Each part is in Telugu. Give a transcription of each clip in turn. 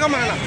దుర్గమ్మ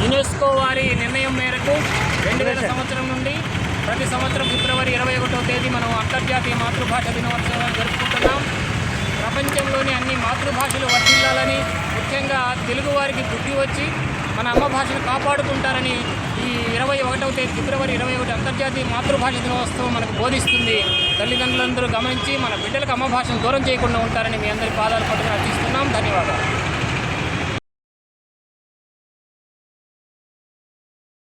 యునెస్కో వారి నిర్ణయం మేరకు 2000 సంవత్సరం నుండి ప్రతి సంవత్సరం ఫిబ్రవరి 21వ తేదీ మనం అంతర్జాతీయ మాతృభాష దినోత్సవాన్ని జరుపుకుంటున్నాం. ప్రపంచంలోని అన్ని మాతృభాషలు వర్ధిల్లాలని, ముఖ్యంగా తెలుగు వారికి బుద్ధి వచ్చి మన అమ్మ భాషను కాపాడుకుంటారని ఈ 21వ తేదీ ఫిబ్రవరి 21 అంతర్జాతీయ మాతృభాష దినోత్సవం మనకు బోధిస్తుంది. తల్లిదండ్రులందరూ గమనించి మన బిడ్డలకు అమ్మ భాషను దూరం చేయకుండా ఉంటారని మీ అందరి పాదాలు పట్టుకుని అర్థిస్తున్నాం. ధన్యవాదాలు.